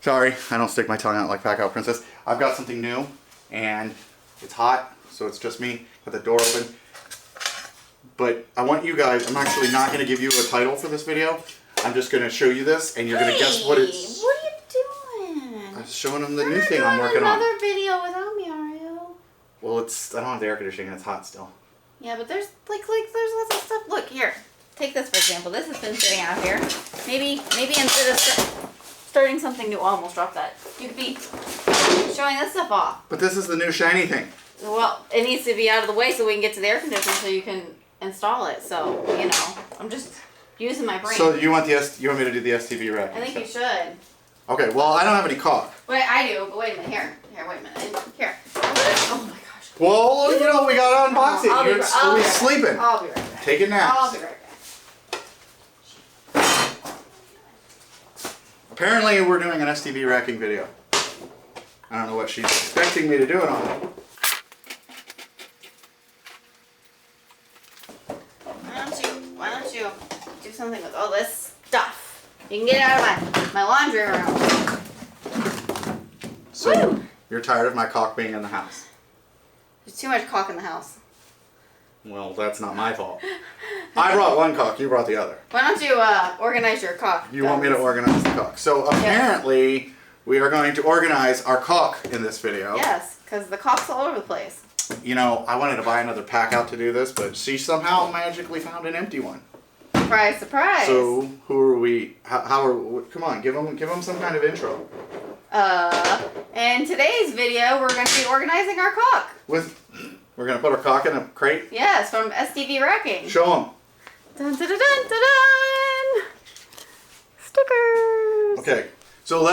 Sorry, I don't stick my tongue out like PACKOUT Princess. I've got something new, and it's hot, so it's just me with the door open. But I want you guys, I'm actually not going to give you a title for this video. I'm just going to show you this, and you're going to guess what it's... What are you doing? I'm showing them the new thing I'm working on. Another video without me, are you? Well, I don't have the air conditioning, and it's hot still. Yeah, but there's there's lots of stuff. Look here. Take this for example. This has been sitting out here. Maybe instead of starting something new, I almost dropped that. You could be showing this stuff off. But this is the new shiny thing. Well, it needs to be out of the way so we can get to the air conditioner so you can install it. So, you know, I'm just using my brain. So you want me to do the STV Racking? I think you should. Okay, well, I don't have any caulk. Wait, I do, but wait a minute. Here, wait a minute. Here. Oh my gosh. Well, you know, we gotta unbox it. You're sleeping. I'll be right back. Take a nap. I'll be right back. Apparently, we're doing an STV Racking video. I don't know what she's expecting me to do it on. Why don't you do something with all this stuff? You can get it out of my laundry room. So, Woo! You're tired of my caulk being in the house? There's too much caulk in the house. Well, that's not my fault. I brought one caulk, you brought the other. Why don't you organize your caulk? You want me to organize the caulk. So apparently, we are going to organize our caulk in this video. Yes, because the caulk's all over the place. You know, I wanted to buy another PACKOUT to do this, but she somehow magically found an empty one. Surprise, surprise. So, who are we? How are? Come on, give them some kind of intro. In today's video, we're going to be organizing our caulk. We're going to put our caulk in a crate? Yes, from STV Racking. Show them. Dun, dun, dun, dun, dun, dun. Stickers. Okay, so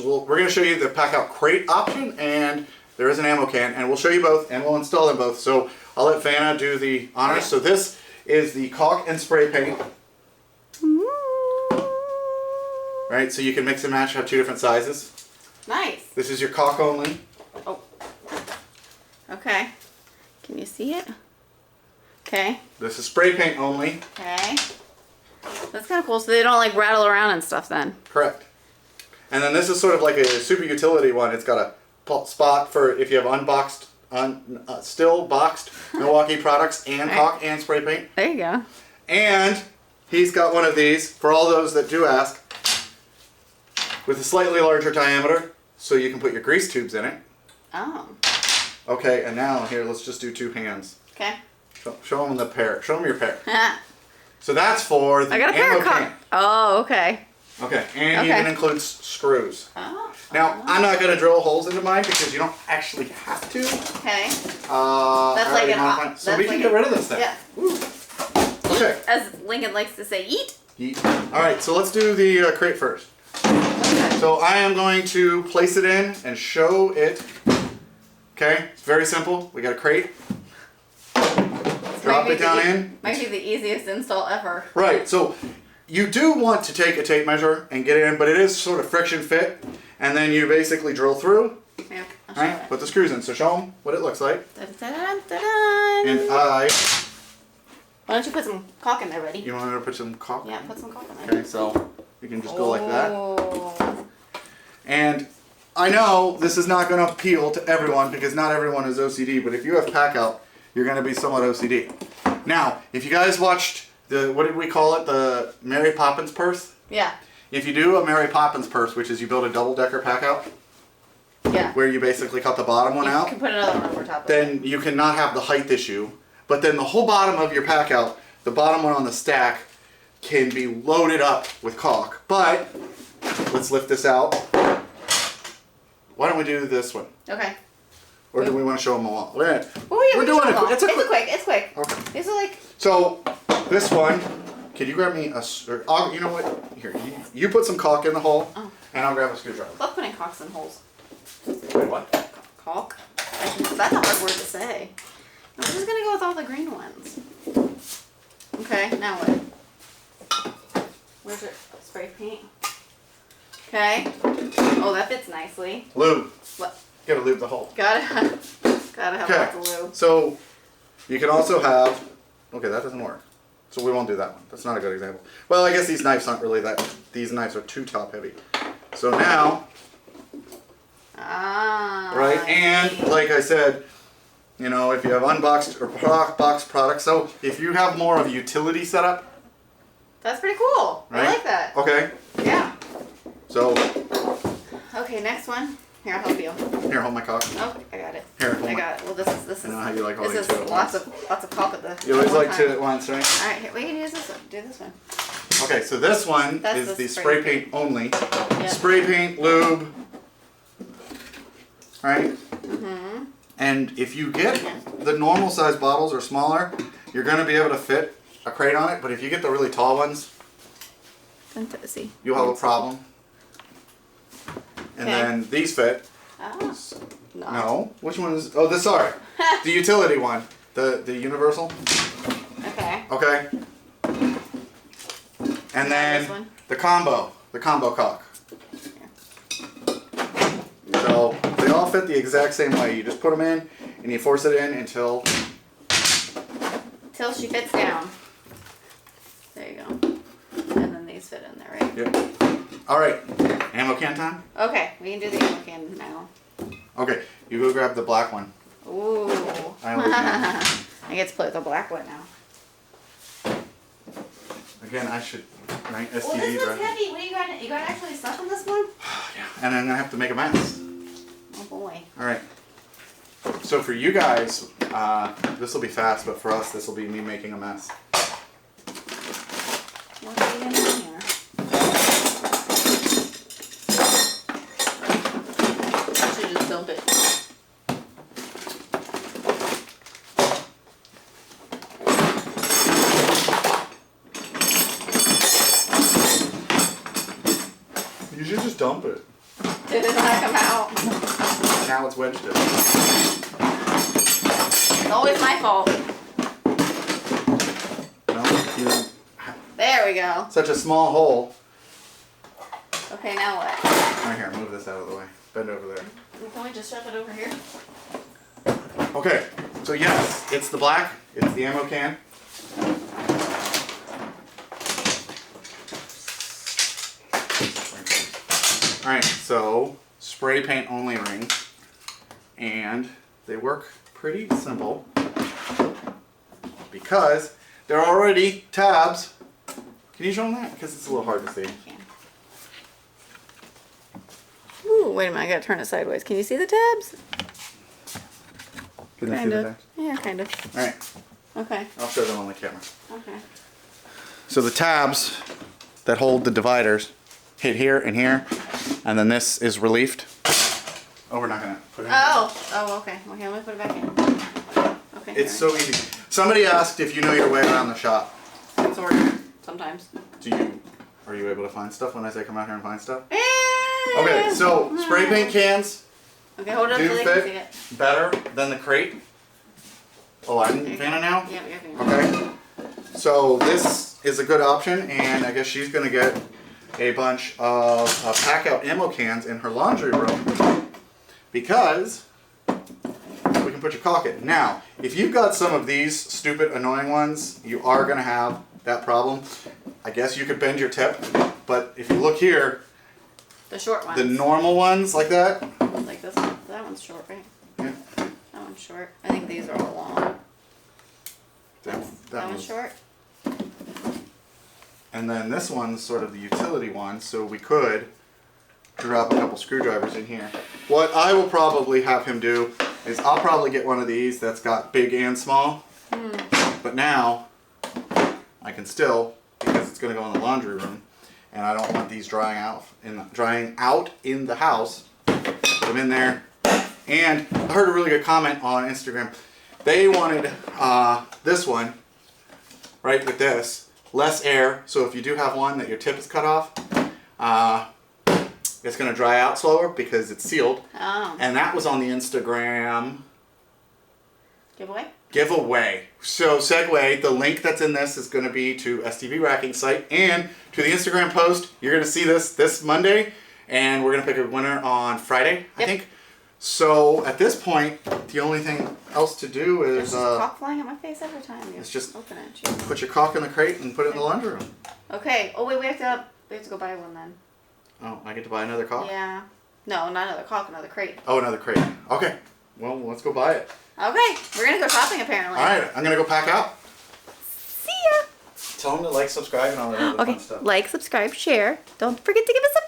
we're going to show you the PACKOUT crate option, and there is an ammo can, and we'll show you both, and we'll install them both. So I'll let Vanna do the honors. Okay. So this is the caulk and spray paint. Right, so you can mix and match, have two different sizes. Nice. This is your caulk only. Oh. Okay. Can you see it? Okay. This is spray paint only. Okay. That's kind of cool, so they don't like rattle around and stuff then. Correct. And then this is sort of like a super utility one. It's got a spot for if you have still boxed Milwaukee products and caulk and spray paint. There you go. And he's got one of these, for all those that do ask, with a slightly larger diameter, so you can put your grease tubes in it. Oh. Okay, and now here, let's just do two hands. Okay. Show them the pair. Show them your pair. So that's for the I got a pair of can. Oh, okay. Okay, and even includes screws. Oh. Now, I'm not going to drill holes into mine because you don't actually have to. Okay. That's like an so we can get rid of this thing. Yeah. Ooh. Okay. As Lincoln likes to say, eat. Eat. All right, so let's do the crate first. Okay. So I am going to place it in and show it. Okay, it's very simple. We got a crate. Drop it down in. Might be the easiest install ever. Right, so you do want to take a tape measure and get it in, but it is sort of friction fit. And then you basically drill through. Yeah, I'll show right, put the screws in. So show them what it looks like. Dun, dun, dun, dun, dun. And why don't you put some caulk in there, buddy? You want me to put some caulk? Yeah, put some caulk in there. Okay, so you can just go like that. And I know this is not going to appeal to everyone because not everyone is OCD, but if you have PACKOUT, you're going to be somewhat OCD. Now, if you guys watched what did we call it? The Mary Poppins purse? Yeah. If you do a Mary Poppins purse, which is you build a double-decker PACKOUT, yeah, where you basically cut the bottom one out, you can put another one over top of then it. you cannot have the height issue. But then the whole bottom of your PACKOUT, the bottom one on the stack, can be loaded up with caulk. But let's lift this out. Why don't we do this one? Okay. Or do we want to show them all? Oh, yeah, we're doing it. It's quick. It's quick. Okay. These are like. So this one, can you grab me you know what? Here, you put some caulk in the hole, and I'll grab a screwdriver. I love putting caulks in holes. Wait, what? Caulk? That's a hard word to say. I'm just gonna go with all the green ones. Okay, now what? Where's your spray paint? Okay. Oh, that fits nicely. Lube. What? You gotta lube the hole. Gotta have lots of lube. So you can also have. Okay, that doesn't work. So we won't do that one. That's not a good example. Well, I guess these knives aren't really that. These knives are too top heavy. So now Ah. Right? And like I said, you know, if you have unboxed or boxed products, so if you have more of a utility setup. That's pretty cool. Right? I like that. Okay. Yeah. So. Okay, next one. Here, I'll help you. Here, hold my caulk. Oh, I got it. Here, I got it. Well, this is. I know how you like holding this two is at lots once. of caulk at the. You always like time. two at once, right? All right, here, we can use this one. Do this one. Okay, so this one That's is the the spray paint only. Yep. Spray paint, lube. Right? Mm-hmm. And if you get the normal size bottles or smaller, you're going to be able to fit a crate on it. But if you get the really tall ones, See. you'll have a problem. And Okay. then these fit. Oh. No. Which one is? Oh, this. Sorry. The utility one. The universal. Okay. Okay. And This then one? the combo caulk. So they all fit the exact same way. You just put them in and you force it in until Till she fits down. There you go. And then these fit in there, right? Yep. All right. Ammo can time? Okay, we can do the ammo can now. Okay. You go grab the black one. Ooh. I always know. I get to play with the black one now. Again, I should. Right? STV Well, this one's Racking. heavy. What are you got? You got actually stuff on this one? Yeah. And I'm gonna have to make a mess. Oh boy. All right. So for you guys, this will be fast, but for us, this will be me making a mess. What are you gonna do here? I should just dump it. You should just dump it. Did it not come out? Now it's wedged in. It's always my fault. No, you. There we go. Such a small hole. Okay, now what? Right here, move this out of the way. Bend over there. Can we just shove it over here? Okay, so yes, it's the black, it's the ammo can. Alright, so spray paint only rings. And they work pretty simple because they're already tabs. Can you show them that? Because it's a little hard to see. Ooh, wait a minute, I gotta turn it sideways. Can you see the tabs? Can you see Kind the of. tabs? Yeah, kind of. Alright, Okay. I'll show them on the camera. Okay. So the tabs that hold the dividers hit here and here, and then this is relieved. Oh, we're not gonna put it in. Oh, okay. Okay, I'm gonna put it back in. Okay. It's so easy. Somebody asked if you know your way around the shop. Sort of. Sometimes. Are you able to find stuff when I say come out here and find stuff? Eh. Okay, so spray paint cans Okay, hold it up do so they can see fit it. better than the crate. Oh, I'm fanning now? Yeah, we got it. Okay. So this is a good option, and I guess she's gonna get a bunch of PACKOUT ammo cans in her laundry room because we can put your caulk in. Now, if you've got some of these stupid, annoying ones, you are gonna have that problem. I guess you could bend your tip, but if you look here, The short ones. the normal ones like that. Like this one. That one's short, right? Yeah. That one's short. I think these are all long. That That one's one's short. And then this one's sort of the utility one, so we could drop a couple screwdrivers in here. What I will probably have him do is I'll probably get one of these that's got big and small. But now I can still, because it's going to go in the laundry room, and I don't want these drying out in the house. Put them in there. And I heard a really good comment on Instagram. They wanted this one, right, with this. Less air, so if you do have one that your tip is cut off, it's going to dry out slower because it's sealed. Oh. And that was on the Instagram Giveaway? So segue, the link that's in this is going to be to STV Racking site and to the Instagram post. You're going to see this Monday, and we're going to pick a winner on Friday, I think. So at this point, the only thing else to do is There's caulk flying at my face every time you it's just open it. put your caulk in the crate and put it in the laundry room. Okay. Oh wait, we have to go buy one then. Oh, I get to buy another caulk? Yeah. No, not another caulk, another crate. Oh, another crate. Okay. Well, let's go buy it. Okay, we're gonna go shopping apparently. All right, I'm gonna go pack out. See ya. Tell them to like, subscribe, and all that other Okay, fun stuff. like, subscribe, share. Don't forget to give us a